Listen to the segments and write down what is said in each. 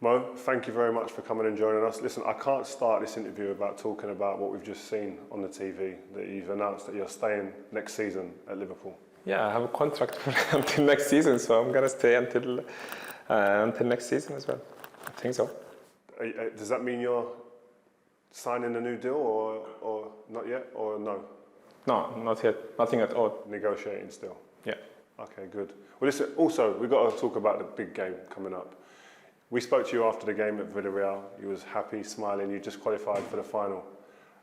Mo, thank you very much for coming and joining us. Listen, I can't start this interview without talking about what we've just seen on the TV, that you've announced that you're staying next season at Liverpool. Yeah, I have a contract until next season, so I'm going to stay until next season as well. I think so. Does that mean you're signing a new deal or not yet, or no? No, not yet. Nothing at all. Negotiating still? Yeah. Okay, good. Well, listen, also, we've got to talk about the big game coming up. We spoke to you after the game at Villarreal. You was happy, smiling. You just qualified for the final.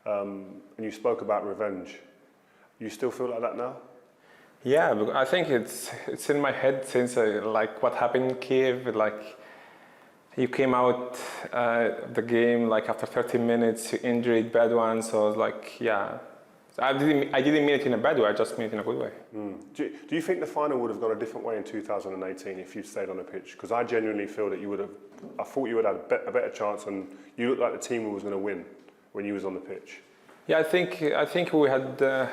And you spoke about revenge. You still feel like that now? Yeah, I think it's in my head since like what happened in Kiev. Like you came out the game like after 30 minutes, you injured, bad one. So I was like, yeah, I didn't mean it in a bad way. I just mean it in a good way. Do you think the final would have gone a different way in 2018 if you stayed on the pitch? Because I genuinely feel that you would have. I thought you would have a better chance, and you looked like the team was going to win when you was on the pitch. Yeah, I think we had. I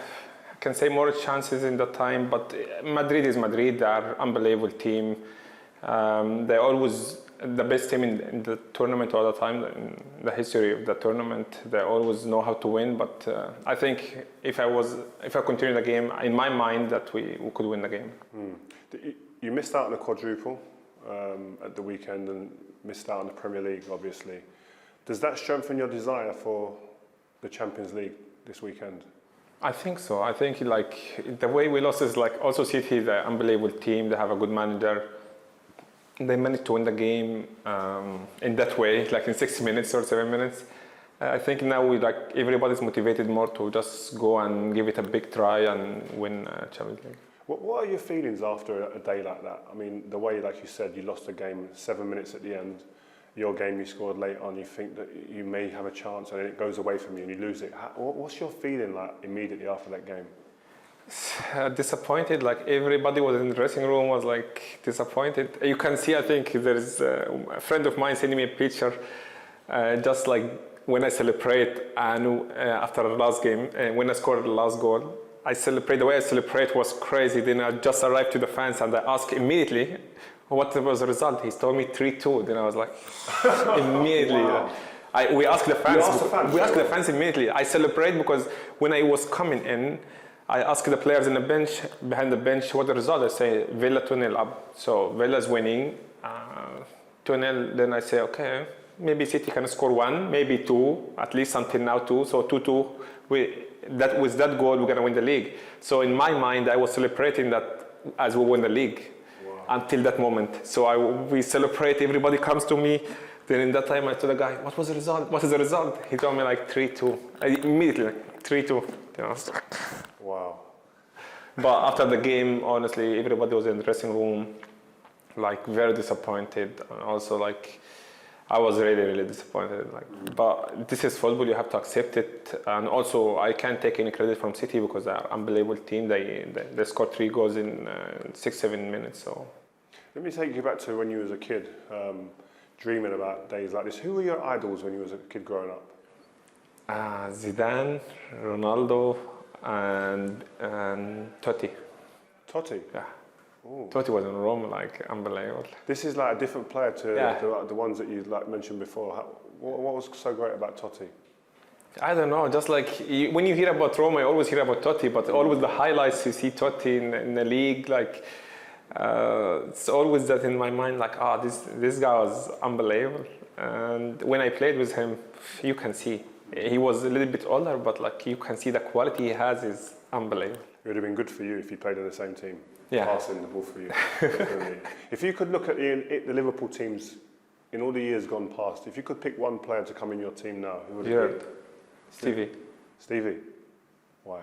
can say more chances in that time, but Madrid is Madrid. They are an unbelievable team. They're always the best team in the tournament all the time. In the history of the tournament, they always know how to win. But I think if I continue the game, in my mind, that we could win the game. You missed out on a quadruple at the weekend and missed out on the Premier League, obviously. Does that strengthen your desire for the Champions League this weekend? I think so. I think like the way we lost is like also City, the unbelievable team. They have a good manager. They managed to win the game in that way, like in 6 minutes or 7 minutes. I think now everybody's motivated more to just go and give it a big try and win Champions League. What are your feelings after a day like that? I mean, the way, like you said, you lost the game 7 minutes at the end. Your game you scored late on, you think that you may have a chance and then it goes away from you and you lose it. What's your feeling like immediately after that game? Disappointed, like everybody was in the dressing room was like disappointed. You can see, I think there's a friend of mine sending me a picture just like when I celebrate and after the last game, when I scored the last goal, the way I celebrate was crazy. Then I just arrived to the fans and I asked immediately, what was the result? He told me 3-2. Then I was like, immediately. Wow. We asked the fans. We asked the fans immediately. I celebrate because when I was coming in, I asked the players in the bench, behind the bench, what the result? I say Villa 2-0 up. So Villa's winning 2-0. Then I say, okay, maybe City can score 1, maybe 2, at least until now 2. So 2-2. With that goal, we're gonna win the league. So in my mind, I was celebrating that as we win the league. Until that moment. So we celebrate, everybody comes to me. Then in that time I told the guy, what was the result? What is the result? He told me like 3-2. Immediately, 3-2. You know? Wow. But after the game, honestly, everybody was in the dressing room, like very disappointed. And also like, I was really, really disappointed. Like, but this is football, you have to accept it. And also, I can't take any credit from City because they're an unbelievable team. They scored 3 goals in 6-7 minutes. So, let me take you back to when you was a kid, dreaming about days like this. Who were your idols when you was a kid growing up? Zidane, Ronaldo, and Totti. Totti? Yeah. Ooh. Totti was in Rome, like unbelievable. This is like a different player to the ones that you like mentioned before. What was so great about Totti? I don't know, just like when you hear about Rome, I always hear about Totti, but always the highlights you see Totti in the league, like it's always that in my mind, like this guy was unbelievable. And when I played with him, you can see he was a little bit older, but like you can see the quality he has is unbelievable. It would have been good for you if he played in the same team. Yeah. Passing the ball for you. If you could look at the Liverpool teams in all the years gone past, if you could pick one player to come in your team now, who would it be? Stevie. Stevie? Why?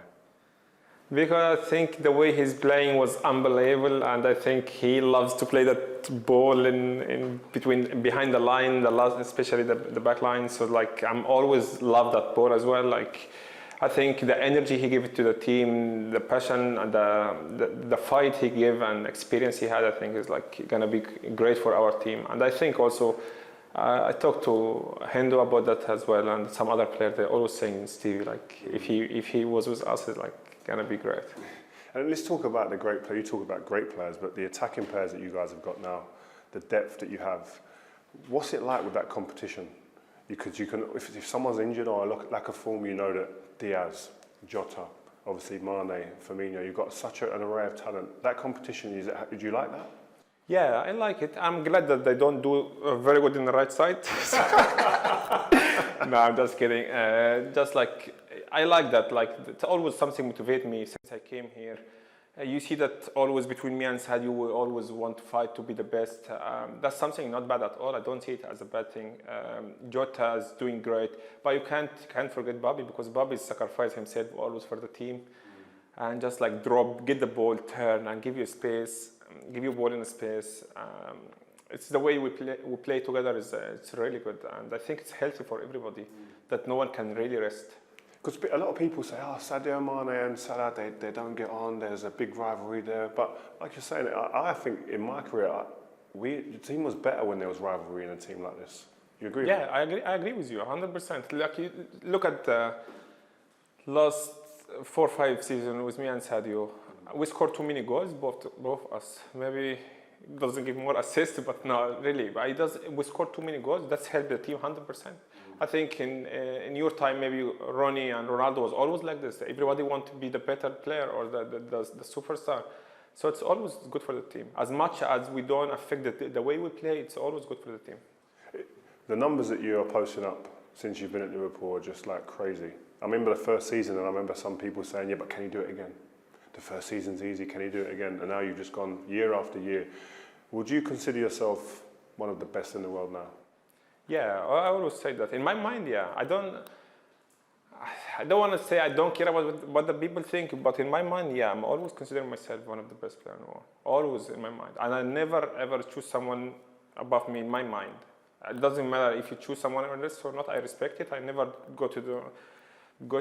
Because I think the way he's playing was unbelievable, and I think he loves to play that ball behind the line, especially the back line. So like I'm always love that ball as well. Like I think the energy he gave to the team, the passion, and the fight he gave and experience he had, I think is like gonna be great for our team. And I think also I talked to Hendo about that as well, and some other players. They're always saying Stevie, like if he was with us, it's like gonna be great. And let's talk about the great player. You talk about great players, but the attacking players that you guys have got now, the depth that you have. What's it like with that competition? If someone's injured or lack of form, you know that Diaz, Jota, obviously Mane, Firmino, you've got such an array of talent. That competition, do you like that? Yeah, I like it. I'm glad that they don't do very good in the right side. No, I'm just kidding. Just like, I like that. Like, it's always something motivate me since I came here. You see that always between me and Sadio, we always want to fight to be the best. That's something not bad at all. I don't see it as a bad thing. Jota is doing great, but you can't forget Bobby, because Bobby sacrificed himself always for the team, and just like get the ball, turn, and give you space, give you ball in space. It's the way we play together. It's really good, and I think it's healthy for everybody that no one can really rest. Because a lot of people say, oh, Sadio Mane and Salah, they don't get on, there's a big rivalry there. But like you're saying, I think in my career, the team was better when there was rivalry in a team like this. You agree? Yeah, I agree with you 100%. Like, you look at the last 4 or 5 seasons with me and Sadio, we scored too many goals, both us. Maybe it doesn't give more assists, but no, really. But we scored too many goals. That's helped the team 100%. I think in your time, maybe Ronnie and Ronaldo was always like this. Everybody wants to be the better player or the superstar. So it's always good for the team. As much as we don't affect the way we play, it's always good for the team. The numbers that you are posting up since you've been at Liverpool are just like crazy. I remember the first season, and I remember some people saying, yeah, but can you do it again? The first season's easy, can you do it again? And now you've just gone year after year. Would you consider yourself one of the best in the world now? Yeah, I always say that. In my mind, yeah. I don't want to say I don't care about what the people think, but in my mind, yeah, I'm always considering myself one of the best players in the world. Always in my mind. And I never, ever choose someone above me in my mind. It doesn't matter if you choose someone else or not, I respect it. I never go to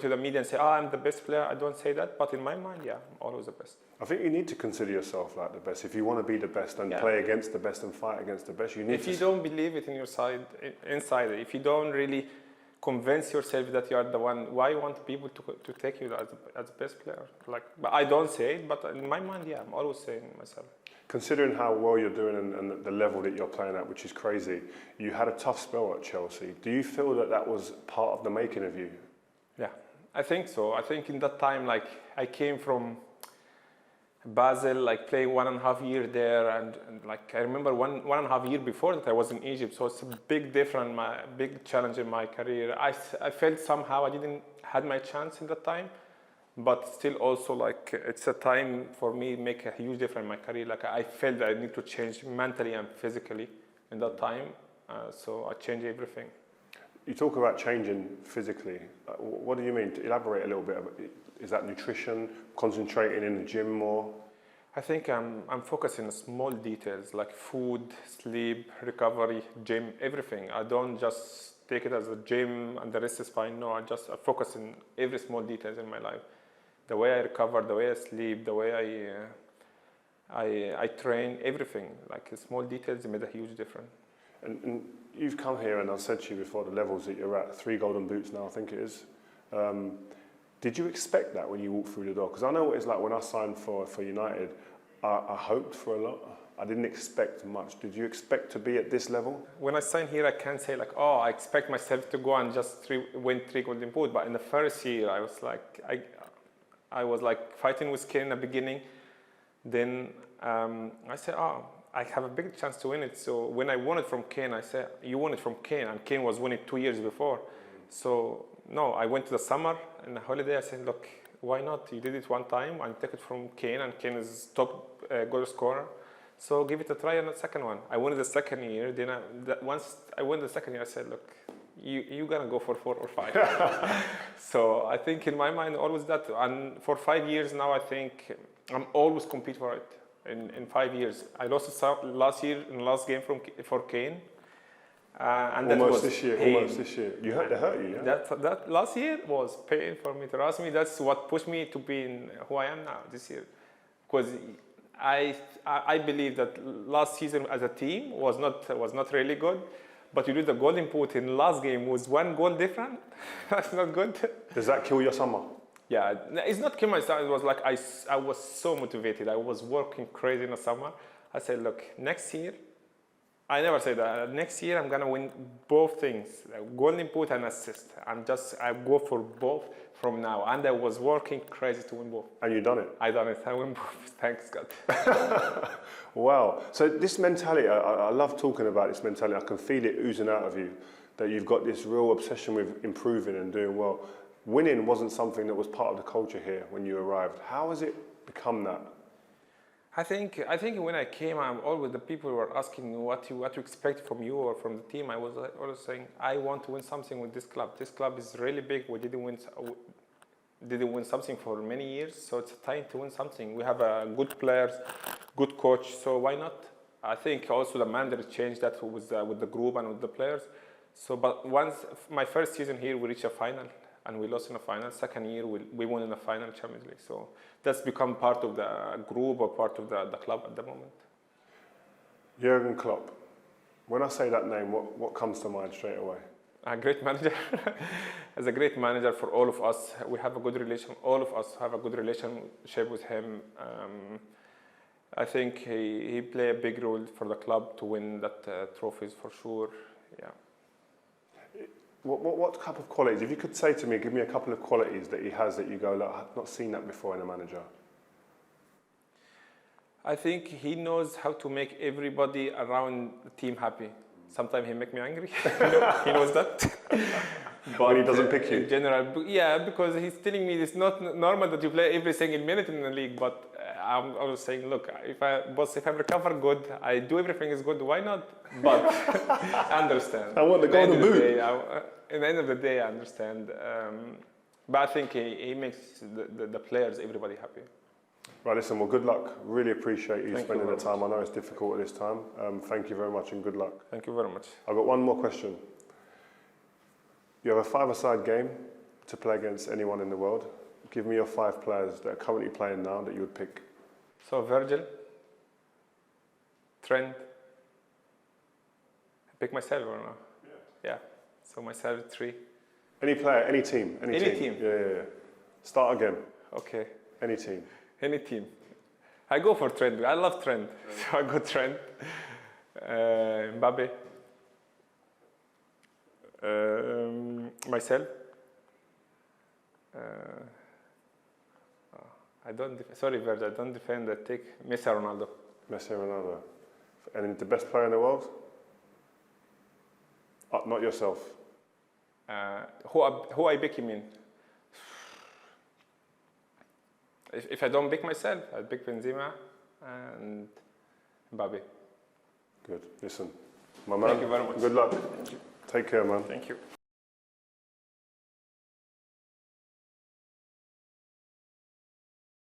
the media and say, I'm the best player. I don't say that, but in my mind, yeah, I'm always the best. I think you need to consider yourself like the best. If you want to be the best and play against the best and fight against the best, you need to... If you don't believe it inside, if you don't really convince yourself that you are the one, why you want people to take you as the best player? Like, but I don't say it, but in my mind, yeah, I'm always saying it myself. Considering how well you're doing and the level that you're playing at, which is crazy, you had a tough spell at Chelsea. Do you feel that was part of the making of you? Yeah, I think so. I think in that time, like, I came from Basel, like playing 1.5 years there, and like I remember one and a half year before that I was in Egypt, so it's a big challenge in my career. I felt somehow I didn't had my chance in that time, but still also like it's a time for me to make a huge difference in my career. Like I felt that I need to change mentally and physically in that time, so I changed everything. You talk about changing physically. What do you mean? To elaborate a little bit. Is that nutrition, concentrating in the gym more? I think I'm focusing on small details like food, sleep, recovery, gym, everything. I don't just take it as a gym and the rest is fine. No, I focus on every small details in my life. The way I recover, the way I sleep, the way I train, everything. Like small details made a huge difference. And you've come here, and I've said to you before the levels that you're at, 3 golden boots now, I think it is. Did you expect that when you walked through the door? Because I know what it's like when I signed for United. I hoped for a lot. I didn't expect much. Did you expect to be at this level? When I signed here, I can't say like, oh, I expect myself to go and just win 3 golden boots. But in the first year, I was like, I was like fighting with Kane in the beginning. Then I said, oh, I have a big chance to win it. So when I won it from Kane, I said, you won it from Kane, and Kane was winning 2 years before. So no, I went to the summer and the holiday. I said, look, why not? You did it one time and take it from Kane, and Kane is top goal scorer. So give it a try on the second one. I won it the second year. Then once I won the second year, I said, look, you're gonna go for 4 or 5. So I think in my mind always that. And for 5 years now, I think I'm always compete for it. In 5 years, I lost it last year in the last game for Kane. And almost this year. They hurt you, yeah? That last year was pain for me. Trust me, that's what pushed me to be in who I am now this year. Because I believe that last season as a team was not really good. But you do the golden boot in last game was 1 goal different. That's not good. Does that kill your summer? Yeah, it's not kill my summer. It was like I was so motivated. I was working crazy in the summer. I said, look, next year I never say that. Next year I'm gonna win both things, golden boot and assist. I go for both from now, and I was working crazy to win both. And you done it. I done it. I win both. Thanks God. Wow. So this mentality, I love talking about this mentality. I can feel it oozing out of you, that you've got this real obsession with improving and doing well. Winning wasn't something that was part of the culture here when you arrived. How has it become that? I think when I came, always the people were asking me what to expect from you or from the team. I was always saying, I want to win something with this club. This club is really big. We didn't win something for many years, so it's time to win something. We have good players, good coach, so why not? I think also the manager changed that with the group and with the players. So, but once my first season here, we reached a final. And we lost in the final. Second year, we won in the final Champions League. So that's become part of the group or part of the club at the moment. Jurgen Klopp. When I say that name, what comes to mind straight away? A great manager. As a great manager for all of us, we have a good relation. All of us have a good relationship with him. I think he played a big role for the club to win that trophies for sure. Yeah. What type of qualities? If you could say to me, give me a couple of qualities that he has that you go, look, I've not seen that before in a manager. I think he knows how to make everybody around the team happy. Sometimes he makes me angry. He knows that. But when he doesn't pick you? In general, yeah, because he's telling me it's not normal that you play every single minute in the league. But I'm always saying, look, if I recover good, I do everything is good. Why not? But I understand. I want the golden boot. At the end of the day, I understand. But I think he makes the players, everybody happy. Right, listen, well, good luck. Really appreciate you spending the time. I know it's difficult at this time. Thank you very much and good luck. Thank you very much. I've got one more question. You have a five-a-side game to play against anyone in the world. Give me your 5 players that are currently playing now that you would pick. So Virgil, Trent. I pick myself or no? Yeah. So myself 3. Any player, any team, any team. Yeah. Start again. Okay. Any team. Any team. I go for Trent. I love Trent. So I go Trent. Mbappe. Myself. I don't. Sorry, Virgil. I don't defend. I take Messi or Ronaldo. Messi and Ronaldo. And the best player in the world? Not yourself. Who I pick, you mean? If I don't pick myself, I'd pick Benzema and Mbappe. Good. Listen, my man. Thank you very much. Good luck. Take care, man. Thank you.